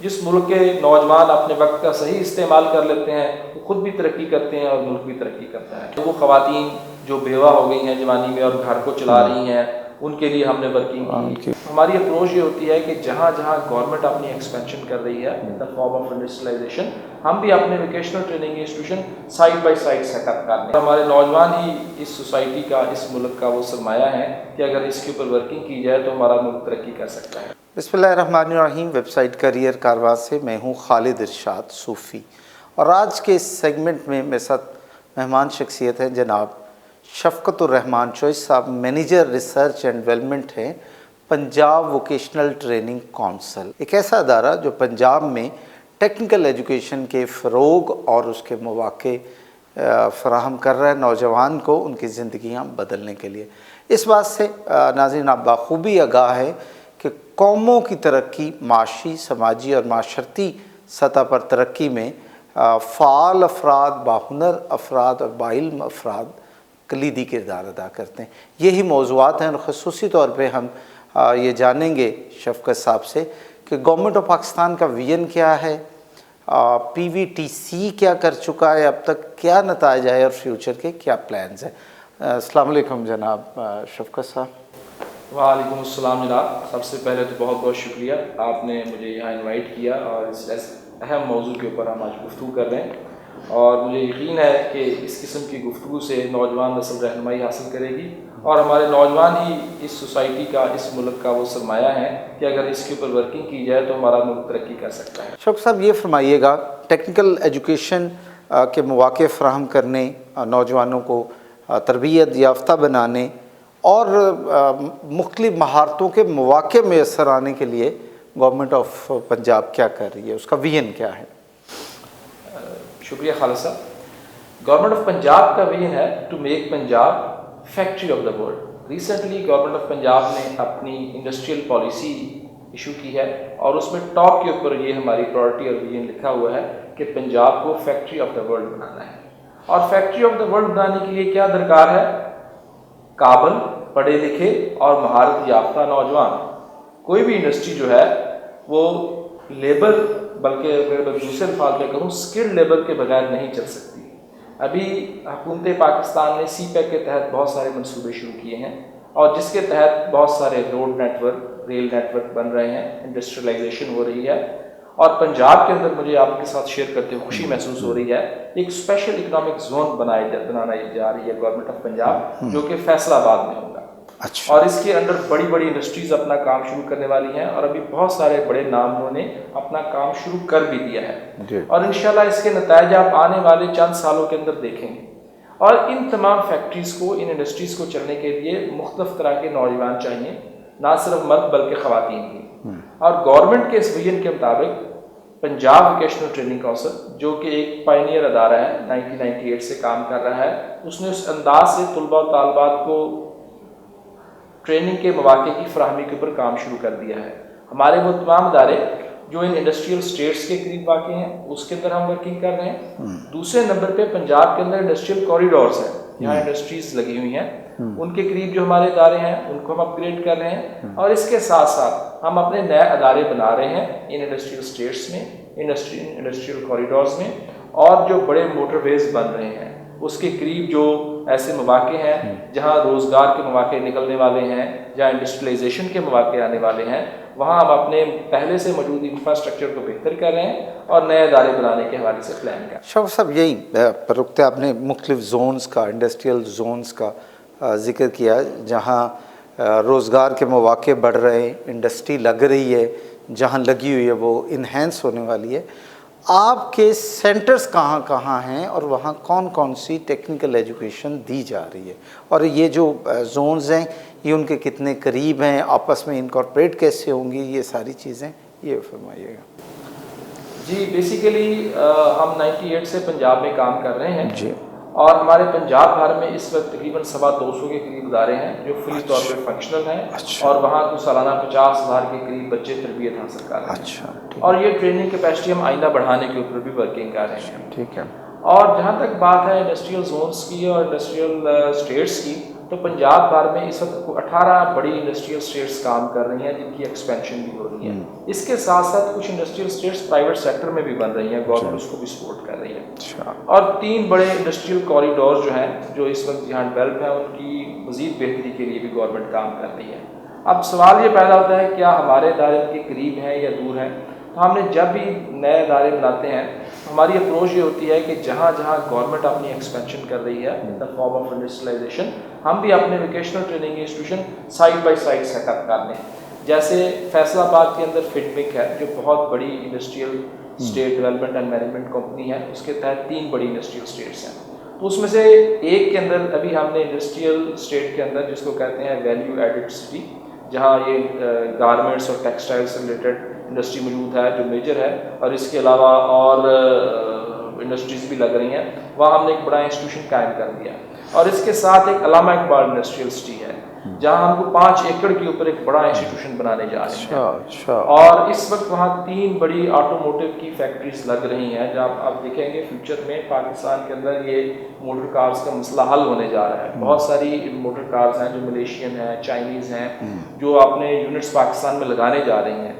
جس ملک کے نوجوان اپنے وقت کا صحیح استعمال کر لیتے ہیں وہ خود بھی ترقی کرتے ہیں اور ملک بھی ترقی کرتا ہے. وہ خواتین جو بیوہ ہو گئی ہیں جوانی میں اور گھر کو چلا رہی ہیں ان کے لیے ہم نے ورکنگ کی. ہماری اپروچ یہ ہوتی ہے کہ جہاں جہاں گورنمنٹ اپنی ایکسپینشن کر رہی ہے in the form of industrialisation, ہم بھی اپنے vocational training institution side by side set up کر لیں. ہمارے نوجوان ہی اس سوسائٹی کا، اس ملک کا وہ سرمایہ ہے کہ اگر اس کے اوپر ورکنگ کی جائے تو ہمارا ملک ترقی کر سکتا ہے. بسم اللہ الرحمن الرحیم. ویب سائٹ کیریئر کارواں سے میں ہوں خالد ارشاد صوفی، اور آج کے اس سیگمنٹ میں میرے ساتھ مہمان شخصیت ہیں جناب شفقت الرحمان چوئس صاحب، مینیجر ریسرچ اینڈ ڈیولپمنٹ ہیں پنجاب ووکیشنل ٹریننگ کونسل، ایک ایسا ادارہ جو پنجاب میں ٹیکنیکل ایجوکیشن کے فروغ اور اس کے مواقع فراہم کر رہا ہے نوجوان کو ان کی زندگیاں بدلنے کے لیے. اس بات سے ناظرین آپ بخوبی آگاہ ہے کہ قوموں کی ترقی، معاشی، سماجی اور معاشرتی سطح پر ترقی میں فعال افراد، باہنر افراد اور باعلم افراد کلیدی کردار ادا کرتے ہیں. یہی موضوعات ہیں، اور خصوصی طور پہ ہم یہ جانیں گے شفقت صاحب سے کہ گورنمنٹ آف پاکستان کا ویژن کیا ہے، پی وی ٹی سی کیا کر چکا ہے اب تک، کیا نتائج آئے اور فیوچر کے کیا پلانز ہیں. السلام علیکم جناب شفقت صاحب. وعلیکم السلام جناب. سب سے پہلے تو بہت بہت شکریہ، آپ نے مجھے یہاں انوائٹ کیا اور اس اہم موضوع کے اوپر ہم آج گفتگو کر رہے ہیں، اور مجھے یقین ہے کہ اس قسم کی گفتگو سے نوجوان نسل رہنمائی حاصل کرے گی، اور ہمارے نوجوان ہی اس سوسائٹی کا، اس ملک کا وہ سرمایہ ہے کہ اگر اس کے اوپر ورکنگ کی جائے تو ہمارا ملک ترقی کر سکتا ہے. شفقت صاحب یہ فرمائیے گا، ٹیکنیکل ایجوکیشن کے مواقع فراہم کرنے، نوجوانوں کو تربیت یافتہ بنانے اور مختلف مہارتوں کے مواقع میسر آنے کے لیے گورنمنٹ آف پنجاب کیا کر رہی ہے، اس کا ویژن کیا ہے؟ شکریہ خالد صاحب. گورنمنٹ آف پنجاب کا ویژن ہے to make Punjab factory of the world. Recently government of Punjab نے اپنی انڈسٹریل پالیسی ایشو کی ہے، اور اس میں ٹاپ کے اوپر یہ ہماری پرائورٹی اور ویژن لکھا ہوا ہے کہ پنجاب کو فیکٹری آف دا ورلڈ بنانا ہے. اور فیکٹری آف دا ورلڈ بنانے کے لیے کیا درکار ہے؟ قابل، پڑھے لکھے اور مہارت یافتہ نوجوان. کوئی بھی انڈسٹری جو ہے وہ لیبر، بلکہ اگر دوسرے الفاظ میں کہوں اسکلڈ لیبر کے بغیر نہیں چل سکتی. ابھی حکومت پاکستان نے سی پیک کے تحت بہت سارے منصوبے شروع کیے ہیں، اور جس کے تحت بہت سارے road network, rail network بن رہے ہیں، انڈسٹریلائزیشن ہو رہی ہے. اور پنجاب کے اندر مجھے آپ کے ساتھ شیئر کرتے ہوئے خوشی محسوس ہو رہی ہے، ایک اسپیشل اکنامک زون بنانا جا رہی ہے گورنمنٹ آف پنجاب، جو کہ فیصل آباد میں ہوگا. اور اس کے اندر بڑی بڑی انڈسٹریز اپنا کام شروع کرنے والی ہیں، اور ابھی بہت سارے بڑے ناموں نے اپنا کام شروع کر بھی دیا ہے، اور انشاءاللہ اس کے نتائج آپ آنے والے چند سالوں کے اندر دیکھیں گے. اور ان تمام فیکٹریز کو، ان انڈسٹریز کو چلنے کے لیے مختلف طرح کے نوجوان چاہیے، نہ صرف مرد بلکہ خواتین بھی. اور گورنمنٹ کے اس ویژن کے مطابق پنجاب ووکیشنل ٹریننگ کونسل، جو کہ ایک پائنیئر ادارہ ہے، 1998 سے کام کر رہا ہے، اس نے اس انداز سے طلباء و طالبات کو ٹریننگ کے مواقع کی فراہمی کے اوپر کام شروع کر دیا ہے. ہمارے وہ تمام ادارے جو ان انڈسٹریل اسٹیٹس کے قریب واقع ہیں اس کے اندر ہم ورکنگ کر رہے ہیں. دوسرے نمبر پہ پنجاب کے اندر انڈسٹریل کوریڈورز ہیں، جہاں انڈسٹریز لگی ہوئی ہیں، ان کے قریب جو ہمارے ادارے ہیں ان کو ہم اپ گریڈ کر رہے ہیں. اور اس کے ساتھ ساتھ ہم اپنے نئے ادارے بنا رہے ہیں ان انڈسٹریل اسٹیٹس میں، انڈسٹریل کوریڈورز میں، اور جو بڑے موٹر ویز بن رہے ہیں اس کے قریب جو ایسے مواقع ہیں جہاں روزگار کے مواقع نکلنے والے ہیں، جہاں انڈسٹریلائزیشن کے مواقع آنے والے ہیں، وہاں ہم اپنے پہلے سے موجود انفراسٹرکچر کو بہتر کر رہے ہیں اور نئے ادارے بنانے کے حوالے سے پلان کر رہے ہیں. شفقت صاحب یہی رکھتے آپ نے مختلف زونز کا، انڈسٹریل زونز کا ذکر کیا، جہاں روزگار کے مواقع بڑھ رہے ہیں، انڈسٹری لگ رہی ہے، جہاں لگی ہوئی ہے وہ انہینس ہونے والی ہے. آپ کے سینٹرز کہاں کہاں ہیں اور وہاں کون کون سی ٹیکنیکل ایجوکیشن دی جا رہی ہے، اور یہ جو زونز ہیں یہ ان کے کتنے قریب ہیں، آپس میں انکارپوریٹ کیسے ہوں گی، یہ ساری چیزیں یہ فرمائیے گا. جی بیسیکلی ہم 98 سے پنجاب میں کام کر رہے ہیں جی، اور ہمارے پنجاب بھر میں اس وقت تقریباً 250 کے قریب ادارے ہیں جو فلی طور پہ فنکشنل ہیں، اور وہاں کو سالانہ 50,000 کے قریب بچے تربیت حاصل کر رہے ہیں. اور یہ ٹریننگ کیپیسٹی ہم آئندہ بڑھانے کے اوپر بھی ورکنگ کر رہے ہیں. ٹھیک ہے. اور جہاں تک بات ہے انڈسٹریل زونز کی اور انڈسٹریل اسٹیٹس کی، تو پنجاب بھر میں اس وقت 18 بڑی انڈسٹریل اسٹیٹس کام کر رہی ہیں جن کی ایکسپینشن بھی ہو رہی ہے. اس کے ساتھ ساتھ کچھ انڈسٹریل اسٹیٹس پرائیویٹ سیکٹر میں بھی بن رہی ہیں, گورنمنٹ اس کو بھی سپورٹ کر رہی ہے. اور 3 بڑے انڈسٹریل کوریڈور جو ہیں جو اس وقت یہاں ڈیولپ ہیں ان کی مزید بہتری کے لیے بھی گورنمنٹ کام کر رہی ہے. اب سوال یہ پیدا ہوتا ہے کیا ہمارے ادارے کے قریب ہیں یا دور ہیں. تو ہم نے جب بھی نئے ادارے بناتے ہیں ہماری اپروچ یہ ہوتی ہے کہ جہاں جہاں گورنمنٹ اپنی ایکسپینشن کر رہی ہے in the form of industrialisation, ہم بھی اپنے vocational training institution side by side set up کر لیں. جیسے فیصل آباد کے اندر فٹمک ہے جو بہت بڑی industrial estate development and management company ہے, اس کے تحت 3 بڑی انڈسٹریل اسٹیٹس ہیں. تو اس میں سے ایک کے اندر ابھی ہم نے انڈسٹریل اسٹیٹ کے اندر جس کو کہتے ہیں ویلیو ایڈڈ سٹی, جہاں یہ گارمنٹس اور ٹیکسٹائل سے ریلیٹڈ انڈسٹری موجود ہے جو میجر ہے, اور اس کے علاوہ اور انڈسٹریز بھی لگ رہی ہیں, وہاں ہم نے ایک بڑا انسٹیٹیوشن قائم کر دیا. اور اس کے ساتھ ایک علامہ اقبال انڈسٹریل سٹی ہے جہاں ہم کو 5 ایکڑ کے اوپر ایک بڑا انسٹیٹیوشن بنانے جا رہے ہیں. اور اس وقت وہاں 3 بڑی آٹوموٹیو کی فیکٹریز لگ رہی ہیں جہاں آپ دیکھیں گے فیوچر میں پاکستان کے اندر یہ موٹر کارز کا مسئلہ حل ہونے جا رہا ہے. بہت ساری موٹر کارز ہیں جو ملیشین ہیں, چائنیز ہیں, جو اپنے یونٹس پاکستان میں لگانے جا رہی ہیں.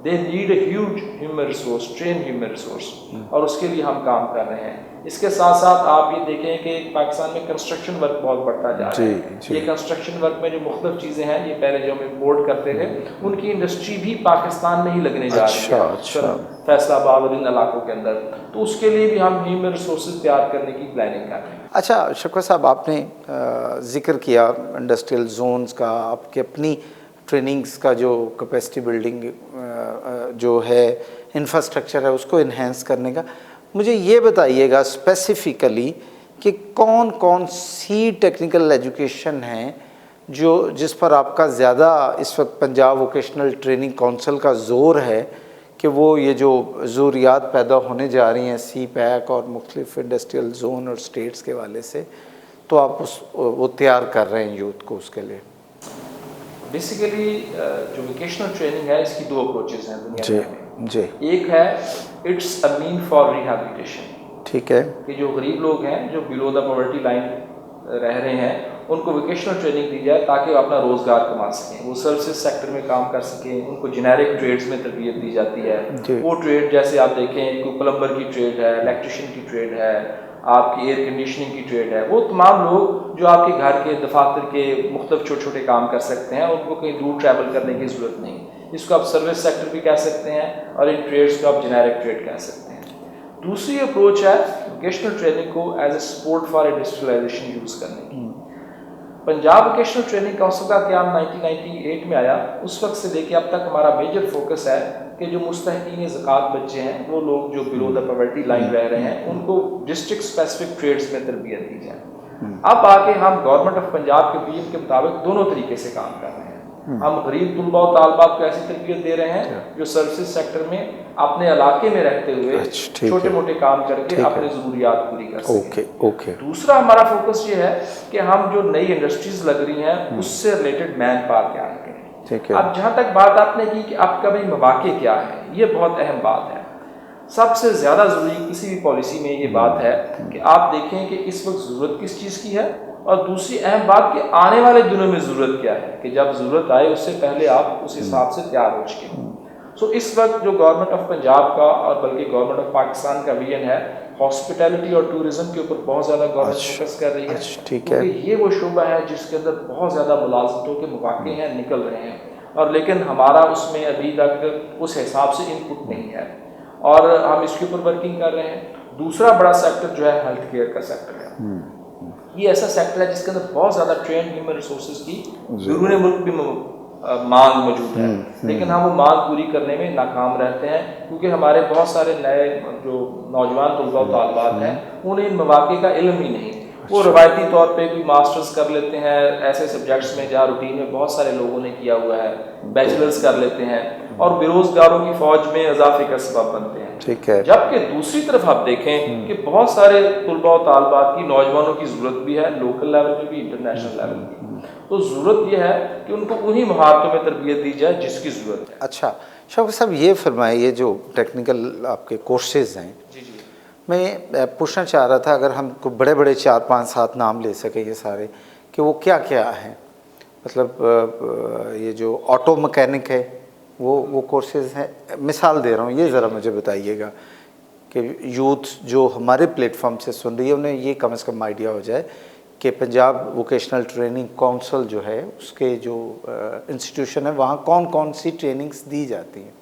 They need a huge human resource, trained human resource, اور اس کے لیے ہم کام کر رہے ہیں. اس کے ساتھ ساتھ آپ یہ دیکھیں کہ پاکستان میں کنسٹرکشن ورک بہت بڑھتا جا رہا ہے. یہ کنسٹرکشن ورک میں جو مختلف چیزیں ہیں, یہ پہلے جو ہم امپورٹ کرتے تھے ان کی انڈسٹری بھی پاکستان میں ہی لگنے جا رہی ہے فیصل آباد اور ان علاقوں کے اندر. تو اس کے لیے بھی ہم ہیومن ریسورسز تیار کرنے کی پلاننگ کر رہے ہیں. اچھا شوکت صاحب, آپ نے ذکر کیا انڈسٹریل زونز کا, آپ کی اپنی ٹریننگز کا جو کیپیسٹی بلڈنگ جو ہے انفراسٹرکچر ہے اس کو انہینس کرنے کا. مجھے یہ بتائیے گا اسپیسیفکلی کہ کون کون سی ٹیکنیکل ایجوکیشن ہیں جس پر آپ کا زیادہ اس وقت پنجاب ووکیشنل ٹریننگ کونسل کا زور ہے کہ وہ یہ جو ضروریات پیدا ہونے جا رہی ہیں سی پیک اور مختلف انڈسٹریل زون اور اسٹیٹس کے والے سے, تو آپ وہ تیار کر رہے ہیں یوتھ کو اس کے لیے. بیسیکلی جو ووکیشنل ٹریننگ ہے اس کی 2 اپروچز ہیں دنیا میں. ایک ہے it's a mean for rehabilitation, ٹھیک ہے, کہ جو غریب لوگ ہیں جو بلو دا پاورٹی لائن رہ رہے ہیں ان کو ووکیشنل ٹریننگ دی جائے تاکہ وہ اپنا روزگار کما سکیں, وہ سروسز سیکٹر میں کام کر سکیں. ان کو جنیرک ٹریڈز میں تربیت دی جاتی ہے. وہ ٹریڈ جیسے آپ دیکھیں کوئی پلمبر کی ٹریڈ ہے, الیکٹریشین کی ٹریڈ ہے, آپ کی ایئر کنڈیشننگ کی ٹریڈ ہے, وہ تمام لوگ جو آپ کے گھر کے دفاتر کے مختلف چھوٹے چھوٹے کام کر سکتے ہیں, ان کو کہیں دور ٹریول کرنے کی ضرورت نہیں. اس کو آپ سروس سیکٹر بھی کہہ سکتے ہیں اور ان ٹریڈز کو آپ جنیرک ٹریڈ کہہ سکتے ہیں. دوسری اپروچ ہے ووکیشنل ٹریننگ کو as a support for industrialisation use کرنے کی. پنجاب ووکیشنل ٹریننگ کونسل کا قیام 1998 میں آیا. اس وقت سے لے کے اب تک ہمارا میجر فوکس ہے کہ جو مستحقین زکوٰۃ بچے ہیں, وہ لوگ جو بلو دا پاورٹی لائن رہ رہے ہیں, ان کو ڈسٹرکٹ اسپیسیفک ٹریڈز میں تربیت دی جائے. اب آگے ہم گورنمنٹ آف پنجاب کے ویژن کے مطابق دونوں طریقے سے کام کر رہے ہیں. ہم غریب طلباء و طالبات کو ایسی تربیت دے رہے ہیں جو سروسز سیکٹر میں اپنے علاقے میں رہتے ہوئے چھوٹے موٹے کام کر کے اپنے ضروریات پوری کر سکیں. دوسرا ہمارا فوکس یہ ہے کہ ہم جو نئی انڈسٹریز لگ رہی ہیں اس سے ریلیٹڈ مین پاور تیار کریں. اب جہاں تک بات آپ نے کی کہ آپ کا بھی مواقع کیا ہے, یہ بہت اہم بات ہے. سب سے زیادہ ضروری کسی بھی پالیسی میں یہ بات ہے کہ آپ دیکھیں کہ اس وقت ضرورت کس چیز کی ہے, اور دوسری اہم بات کہ آنے والے دنوں میں ضرورت کیا ہے, کہ جب ضرورت آئے اس سے پہلے آپ اس حساب سے تیار ہو چکے. سو اس وقت جو گورنمنٹ آف پنجاب کا اور بلکہ گورنمنٹ آف پاکستان کا ویژن ہے, ہاسپٹیلٹی اور ٹورزم کے اوپر بہت زیادہ گورنمنٹ فوکس کر رہی ہے, کیونکہ یہ وہ شعبہ ہے جس کے اندر بہت زیادہ ملازمتوں کے مواقع ہیں, نکل رہے ہیں, اور لیکن ہمارا اس میں ابھی تک اس حساب سے ان پٹ نہیں ہے, اور ہم اس کے اوپر ورکنگ کر رہے ہیں. دوسرا بڑا سیکٹر جو ہے ہیلتھ کیئر کا سیکٹر ہے. یہ ایسا سیکٹر ہے جس کے اندر بہت زیادہ ٹرینڈ ہیومن ریسورسز کی بیرون ملک بھی مانگ موجود ہے, لیکن ہم وہ مانگ پوری کرنے میں ناکام رہتے ہیں کیونکہ ہمارے بہت سارے نئے جو نوجوان طلباء و طالبات ہیں انہیں ان مواقع کا علم ہی نہیں. وہ روایتی طور پہ بھی ماسٹرز کر لیتے ہیں ایسے سبجیکٹس میں جہاں روٹین میں بہت سارے لوگوں نے کیا ہوا ہے, بیچلرز کر لیتے ہیں اور بے روزگاروں کی فوج میں اضافے کا سبب بنتے ہیں. ٹھیک ہے. جبکہ دوسری طرف آپ دیکھیں کہ بہت سارے طلباء و طالبات کی, نوجوانوں کی ضرورت بھی ہے, لوکل لیول پہ بھی انٹرنیشنل لیول پہ. تو ضرورت یہ ہے کہ ان کو انہی مہارتوں میں تربیت دی جائے جس کی ضرورت ہے. اچھا شوکت صاحب, یہ فرمائیں, یہ جو ٹیکنیکل آپ کے کورسز ہیں, میں پوچھنا چاہ رہا تھا اگر ہم کو بڑے بڑے 4 5 7 نام لے سکیں یہ سارے, کہ وہ کیا کیا ہیں؟ مطلب یہ جو آٹو مکینک ہے وہ کورسز ہیں، مثال دے رہا ہوں، یہ ذرا مجھے بتائیے گا کہ یوتھ جو ہمارے پلیٹ فارم سے سن رہی ہے انہیں یہ کم از کم آئیڈیا ہو جائے کہ پنجاب ووکیشنل ٹریننگ کونسل جو ہے اس کے جو انسٹیٹیوشن ہے وہاں کون کون سی ٹریننگز دی جاتی ہیں؟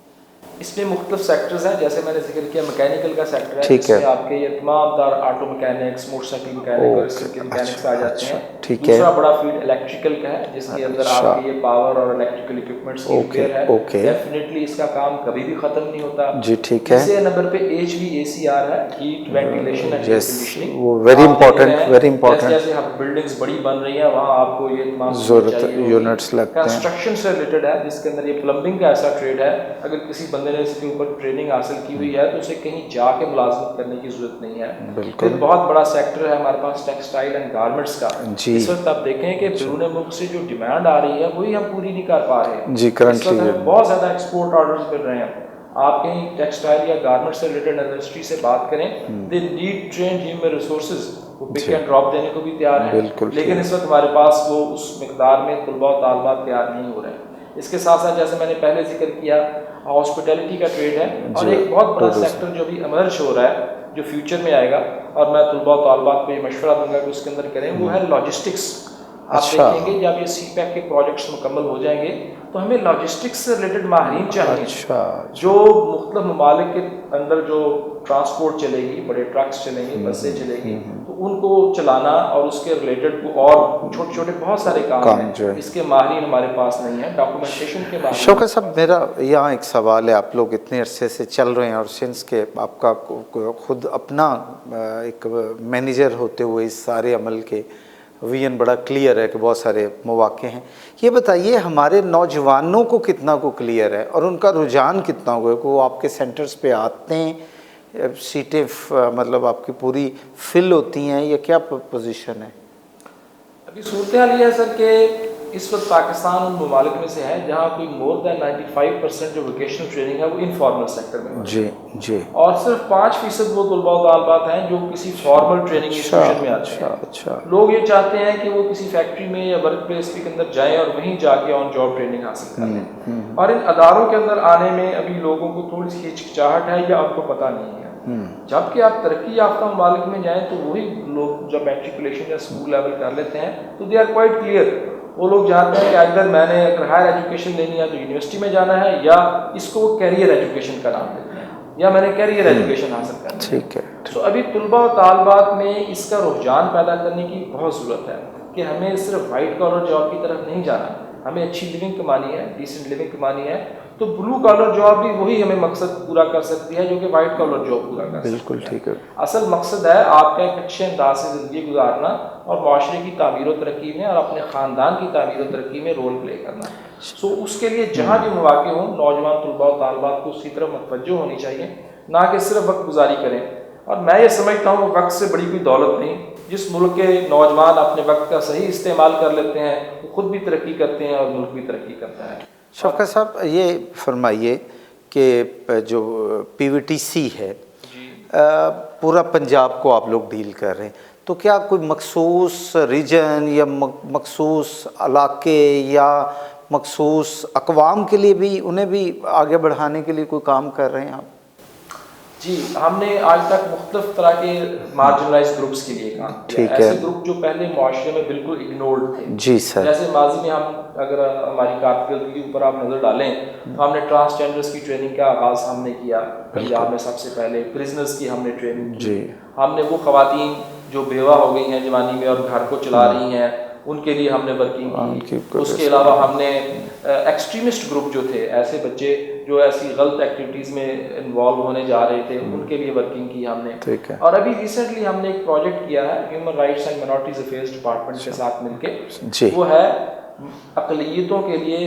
اس میں مختلف سیکٹرز ہیں، جیسے میں نے ذکر کیا میکینیکل کا سیکٹر ہے، ٹھیک جس ہے، میں آپ کے یہ تمام تر auto mechanics, motor cycle mechanic اور اس کے مکینکس آ جاتے ہیں۔ ٹھیک ہے، دوسرا بڑا فیلڈ الیکٹریکل کا ہے، جس کے اندر آپ کے یہ پاور اور الیکٹریکل اکوپمنٹس کی ریپیئر ہے، ڈیفینیٹلی اس کا کام کبھی بھی ختم نہیں ہوتا۔ جی ٹھیک ہے۔ تیسرے نمبر پہ HVACR ہے، heat ventilation and air conditioning, وہ ویری امپورٹنٹ، ویری امپورٹنٹ، جیسے جیسے بلڈنگز بڑی بن رہی ہیں وہاں آپ کو یہ تمام ضرورت یونٹس لگتے ہیں۔ کنسٹرکشن سے ریلیٹڈ ہے، جس کے اندر یہ پلمبنگ کا ایسا ٹریڈ ہے، اگر کسی بندے نے اس کے اوپر ٹریننگ حاصل کی ہوئی ہے تو اسے کہیں جا کے ملازمت کرنے کی ضرورت نہیں ہے۔ بالکل۔ پھر بہت بڑا سیکٹر ہے ہمارے پاس ٹیکسٹائل اینڈ گارمنٹس کا۔ جی، اس وقت آپ دیکھیں کہ بیرون ملک سے جو ڈیمانڈ آ رہی ہے وہی ہم پوری نہیں کر پا رہے ہیں۔ جی، کرنٹلی ہمیں بہت زیادہ ایکسپورٹ آرڈرز مل رہے ہیں۔ آپ کہیں ٹیکسٹائل یا گارمنٹ سے ریلیٹڈ انڈسٹری سے بات کریں، they need trained human resources, وہ پک اینڈ ڈراپ دینے کو بھی تیار ہیں، لیکن اس وقت ہمارے پاس وہ اس مقدار میں طلباء و طالبات تیار نہیں ہو رہے ہیں۔ اس کے ساتھ ساتھ جیسے میں نے پہلے ذکر کیا ہاسپٹیلٹی کا ٹریڈ ہے، اور ایک بہت بڑا سیکٹر جو بھی ایمرج ہو رہا ہے جو فیوچر میں آئے گا، اور میں طلباء و طالبات کو یہ مشورہ دوں گا کہ اس کے اندر کریں، وہ ہے لاجسٹکس۔ آپ دیکھیں گے جب یہ سی پیک کے پروجیکٹس مکمل ہو جائیں گے تو ہمیں لاجسٹکس سے ریلیٹڈ ماہرین چاہیے، جو مختلف ممالک کے اندر جو ٹرانسپورٹ چلے گی، بڑے ٹرکس چلیں گے، بسیں چلے گی، تو ان کو چلانا اور اس کے ریلیٹڈ اور چھوٹے چھوٹے بہت سارے کام ہیں، اس کے ماہرین ہمارے پاس نہیں ہیں، ڈاکومنٹیشن کے ماہرین۔ شوکت صاحب، میرا یہاں ایک سوال ہے، آپ لوگ اتنے عرصے سے چل رہے ہیں اور سنس کے آپ کا خود اپنا ایک مینیجر ہوتے ہوئے اس سارے عمل کے ویژن بڑا کلیئر ہے کہ بہت سارے مواقع ہیں، یہ بتائیے ہمارے نوجوانوں کو کتنا کو کلیئر ہے اور ان کا رجحان کتنا ہوا ہے کہ وہ آپ کے سینٹرز پہ آتے ہیں، سیٹیں مطلب آپ کی پوری فل ہوتی ہیں، یا کیا پوزیشن ہے؟ ابھی صورتحال یہ ہے سر کہ اس وقت پاکستان ان ممالک میں سے ہے جہاں کوئی مور دین 95% جو ووکیشنل ٹریننگ ہے وہ انفارمل سیکٹر میں ہے۔ جی جی۔ اور صرف 5% وہ طلباء و طالبات ہیں جو کسی فارمل ٹریننگ انسٹیٹیوشن میں آتے ہیں۔ اچھا۔ لوگ یہ چاہتے ہیں کہ وہ کسی فیکٹری میں یا ورک پلیس کے اندر جائیں اور وہیں جا کے آن جاب ٹریننگ حاصل کر لیں، اور ان اداروں کے اندر آنے میں ابھی لوگوں کو تھوڑی سی ہچکچاہٹ ہے یا آپ کو پتہ نہیں ہے۔ جبکہ آپ ترقی یافتہ ممالک میں جائیں تو وہی لوگ جب میٹریکولیشن یا اسکول لیول کر لیتے ہیں تو دے آر کوائٹ کلیئر، وہ لوگ جانتے ہیں کہ اگر میں نے اگر ہائر ایجوکیشن لینی ہے تو یونیورسٹی میں جانا ہے، یا اس کو کیریئر ایجوکیشن کا نام دیتے ہیں، یا میں نے کیریئر ایجوکیشن حاصل کرنا ہے۔ ٹھیک ہے۔ تو ابھی طلباء و طالبات میں اس کا رجحان پیدا کرنے کی بہت ضرورت ہے کہ ہمیں صرف وائٹ کالر جاب کی طرف نہیں جانا، ہمیں اچھی لیونگ کمانی ہے، ڈیسنٹ لیونگ کمانی ہے، تو بلو کالر جاب بھی وہی ہمیں مقصد پورا کر سکتی ہے جو کہ وائٹ کالر جاب پورا کر سکتی ہے۔ بالکل ٹھیک ہے۔ اصل مقصد ہے آپ کا ایک اچھے انداز سے زندگی گزارنا اور معاشرے کی تعمیر و ترقی میں اور اپنے خاندان کی تعمیر و ترقی میں رول پلے کرنا۔ سو اس کے لیے جہاں بھی مواقع ہوں نوجوان طلباء و طالبات کو اس کی طرف متوجہ ہونی چاہیے، نہ کہ صرف وقت گزاری کریں۔ اور میں یہ سمجھتا ہوں وقت سے بڑی کوئی دولت نہیں، جس ملک کے نوجوان اپنے وقت کا صحیح استعمال کر لیتے ہیں وہ خود بھی ترقی کرتے ہیں اور ملک بھی ترقی کرتا ہے۔ شوکت صاحب، یہ فرمائیے کہ جو PVTC ہے پورا پنجاب کو آپ لوگ ڈیل کر رہے ہیں، تو کیا کوئی مخصوص ریجن یا مخصوص علاقے یا مخصوص اقوام کے لیے بھی انہیں بھی آگے بڑھانے کے لیے کوئی کام کر رہے ہیں آپ؟ جی، ہم نے آج تک مختلف طرح کے مارجنلائز گروپس کے لیے کام کیا، ایسے گروپ جو پہلے معاشرے میں بالکل اگنورڈ تھے۔ جی سر۔ جیسے ماضی میں ہم اگر ہماری کارکردگی کے اوپر آپ نظر ڈالیں تو ہم نے ٹرانسجینڈرس کی ٹریننگ کا آغاز ہم نے کیا پنجاب میں سب سے پہلے، پرزنرس کی ہم نے ٹریننگ کی، ہم نے وہ خواتین جو بیوہ ہو گئی ہیں جوانی میں اور گھر کو چلا رہی ہیں ان کے لیے ہم نے ورکنگ کی۔ اس کے علاوہ ہم نے ایکسٹریمسٹ گروپ جو تھے، ایسے بچے جو ایسی غلط ایکٹیویٹیز میں انوالو ہونے جا رہے تھے، ان کے لیے ورکنگ کی ہم نے۔ اور ابھی ریسنٹلی ہم نے ایک پروجیکٹ کیا ہے human rights and minorities affairs department کے ساتھ مل کے، وہ ہے اقلیتوں کے لیے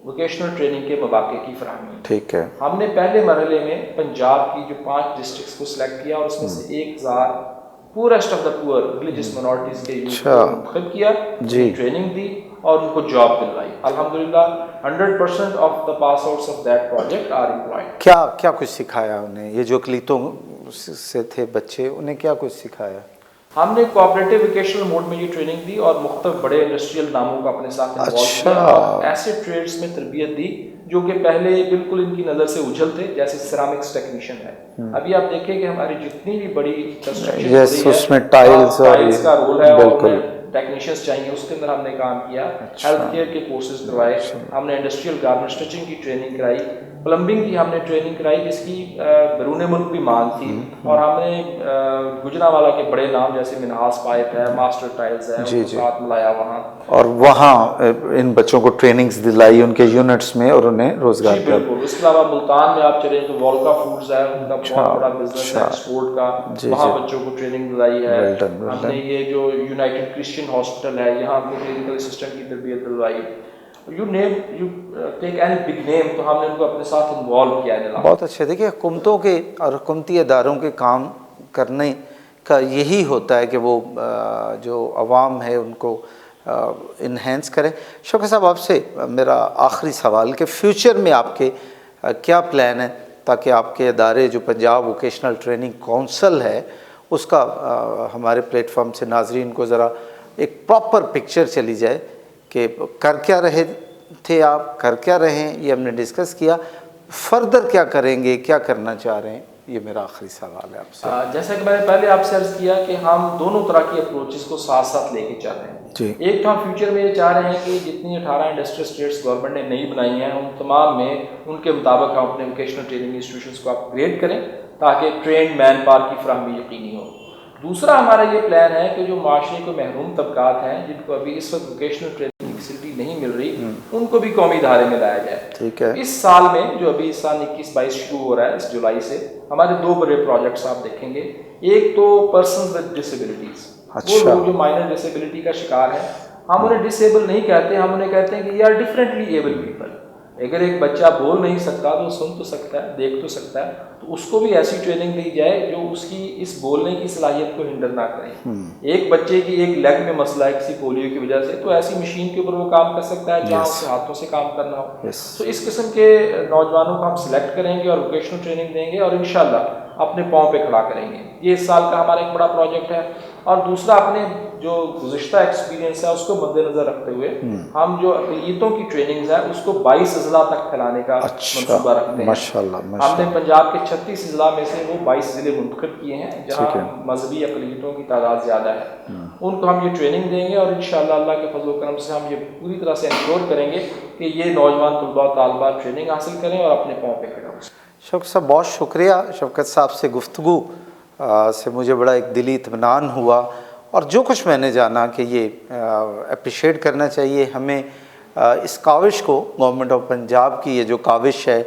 ووکیشنل ٹریننگ کے مواقع کی فراہمی۔ ٹھیک ہے۔ ہم نے پہلے مرحلے میں پنجاب کی جو 5 ڈسٹرکٹس کو سلیکٹ کیا اور اس میں سے 1000 پورسٹ آف دا پور ریلیجیس مائنارٹیز کے یوتھ کو منتخب کیا، ٹریننگ دی اور ان کو جاب دلوائی۔ الحمدللہ 100% of the pass outs of that project are employed. کیا کچھ سکھایا انہیں؟ یہ جو اقلیتوں سے تھے بچے، انہیں کیا کچھ سکھایا؟ ہم نے کوآپریٹیو ووکیشنل موڈ میں یہ ٹریننگ دی اور مختلف بڑے انڈسٹریل ناموں کو اپنے ساتھ انوالو کیا اور ایسے ٹریڈس میں تربیت دی جو کہ پہلے بالکل ان کی نظر سے اوجھل تھے، جیسے سیرامکس ٹیکنیشین ہے۔ ابھی آپ دیکھیں کہ ہماری جتنی بھی بڑی کنسٹرکشن یس اس میں ٹائلز کا رول ہے بالکل اور ٹیکنیشینس چاہیے، اس کے اندر ہم نے کام کیا، ہیلتھ کیئر کے کورسز کروائے، ہم نے انڈسٹریل گارمنٹ اسٹچنگ کی ٹریننگ کرائی، پلمبنگ کی ہم نے ٹریننگ کرائی جس کی بیرون ملک بھی مانگ تھی، اور ہم نے گجرانوالہ کے بڑے نام جیسے منہاس پائپ ہے، ماسٹر ٹائلز ہے، ان کو ساتھ ملایا وہاں، اور وہاں ان بچوں کو ٹریننگز دلائی ان کے یونٹس میں اور انہیں روزگار دیا۔ بالکل، اس کے علاوہ ملتان میں آپ چلیں تو والکا فوڈز ہے، ان کا بہت بڑا بزنس ہے ایکسپورٹ کا، وہاں بچوں کو ٹریننگ دلائی ہے۔ ہم نے یہ جو یونائٹڈ کرسچین ہاسپٹل ہے یہاں کو کلینیکل اسسٹنٹ کی تربیت دلوائی۔ You take any big name, تو ہم نے ان کو اپنے ساتھ انوالو کیا ہے۔ بہت اچھے، دیکھیے حکومتوں کے اور حکومتی اداروں کے کام کرنے کا یہی ہوتا ہے کہ وہ جو عوام ہے ان کو انہینس کریں۔ شوکت صاحب آپ سے میرا آخری سوال کہ فیوچر میں آپ کے کیا پلان ہے تاکہ آپ کے ادارے جو پنجاب ووکیشنل ٹریننگ کونسل ہے اس کا ہمارے پلیٹ فارم سے ناظرین کو ذرا ایک پراپر پکچر چلی جائے کہ کر کیا رہے تھے آپ، کر کیا رہے ہیں، یہ ہم نے ڈسکس کیا، فردر کیا کریں گے، کیا کرنا چاہ رہے ہیں، یہ میرا آخری سوال ہے آپ سے۔ جیسا کہ میں نے پہلے آپ سے عرض کیا کہ ہم دونوں طرح کی اپروچز کو ساتھ ساتھ لے کے چل رہے ہیں۔ جی، ایک تو ہم فیوچر میں یہ چاہ رہے ہیں کہ جتنی 18 انڈسٹریل اسٹیٹس گورنمنٹ نے نئی بنائی ہیں ان تمام میں ان کے مطابق ہم اپنے ووکیشنل ٹریننگ انسٹیٹیوشنس کو اپ گریڈ کریں تاکہ ٹرینڈ مین پاور کی فراہمی یقینی ہو۔ دوسرا ہمارا یہ پلان ہے کہ جو معاشرے کو محروم طبقات ہیں جن کو ابھی اس وقت ووکیشنل ٹریننگ کی فیسلٹی نہیں مل رہی، ان کو بھی قومی دھارے میں لایا جائے۔ ٹھیک ہے، اس سال میں جو ابھی سال 21-22 شروع ہو رہا ہے اس جولائی سے، ہمارے 2 بڑے پروجیکٹس آپ دیکھیں گے۔ ایک تو پرسنز ود ڈسیبلٹیز، وہ لوگ جو مائنر ڈسیبلٹی کا شکار ہیں، ہم انہیں ڈسیبل نہیں کہتے، ہم انہیں کہتے ہیں کہ یہ آر ڈفرینٹلی ایبل پیپل۔ اگر ایک بچہ بول نہیں سکتا تو سن تو سکتا ہے، دیکھ تو سکتا ہے، تو اس کو بھی ایسی ٹریننگ دی جائے جو اس کی اس بولنے کی صلاحیت کو ہنڈر نہ کرے۔ ایک بچے کی ایک لیگ میں مسئلہ ہے کسی پولیو کی وجہ سے، تو ایسی مشین کے اوپر وہ کام کر سکتا ہے جہاں اس کے ہاتھوں سے کام کرنا ہو۔ تو اس قسم کے نوجوانوں کو ہم سلیکٹ کریں گے اور ووکیشنل ٹریننگ دیں گے اور انشاءاللہ اپنے پاؤں پہ کھڑا کریں گے۔ یہ اس سال کا ہمارا ایک بڑا پروجیکٹ ہے۔ اور دوسرا اپنے جو گزشتہ ایکسپیرینس ہے اس کو مد نظر رکھتے ہوئے ہم جو اقلیتوں کی ٹریننگز ہیں اس کو 22 اضلاع تک پھیلانے کا منصوبہ رکھتے ہیں۔ ماشاءاللہ ہم نے پنجاب کے 36 اضلاع میں سے وہ 22 ضلع منتخب کیے ہیں جہاں مذہبی اقلیتوں کی تعداد زیادہ ہے، ان کو ہم یہ ٹریننگ دیں گے اور انشاءاللہ اللہ کے فضل و کرم سے ہم یہ پوری طرح سے انشور کریں گے کہ یہ نوجوان طلباء و طالبات ٹریننگ حاصل کریں اور اپنے پاؤں پہ کھڑے ہوں۔ شوکت صاحب بہت شکریہ، شوکت صاحب سے گفتگو سے مجھے بڑا ایک دلی اطمینان ہوا، اور جو کچھ میں نے جانا کہ یہ اپریشیٹ کرنا چاہیے ہمیں اس کاوش کو، گورنمنٹ آف پنجاب کی یہ جو کاوش ہے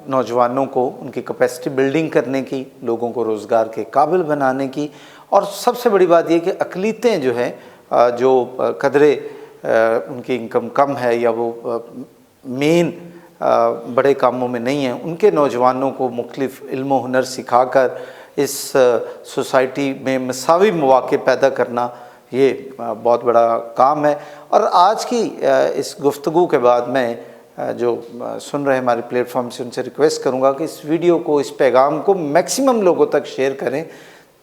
نوجوانوں کو ان کی کیپیسٹی بلڈنگ کرنے کی، لوگوں کو روزگار کے قابل بنانے کی، اور سب سے بڑی بات یہ کہ اقلیتیں جو ہیں جو قدرے ان کی انکم کم ہے یا وہ مین بڑے کاموں میں نہیں ہیں، ان کے نوجوانوں کو مختلف علم و ہنر سکھا کر اس سوسائٹی میں مساوی مواقع پیدا کرنا، یہ بہت بڑا کام ہے۔ اور آج کی اس گفتگو کے بعد میں جو سن رہے ہمارے پلیٹ فارم سے ان سے ریکویسٹ کروں گا کہ اس ویڈیو کو، اس پیغام کو میکسیمم لوگوں تک شیئر کریں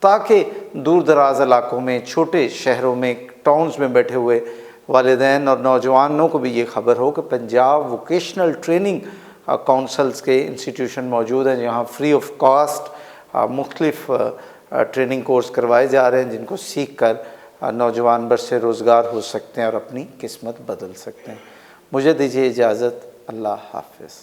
تاکہ دور دراز علاقوں میں، چھوٹے شہروں میں، ٹاؤنز میں بیٹھے ہوئے والدین اور نوجوانوں کو بھی یہ خبر ہو کہ پنجاب ووکیشنل ٹریننگ کونسلز کے انسٹیٹیوشن موجود ہیں جہاں فری آف کاسٹ مختلف ٹریننگ کورس کروائے جا رہے ہیں جن کو سیکھ کر نوجوان برسے روزگار ہو سکتے ہیں اور اپنی قسمت بدل سکتے ہیں۔ مجھے دیجیے اجازت، اللہ حافظ۔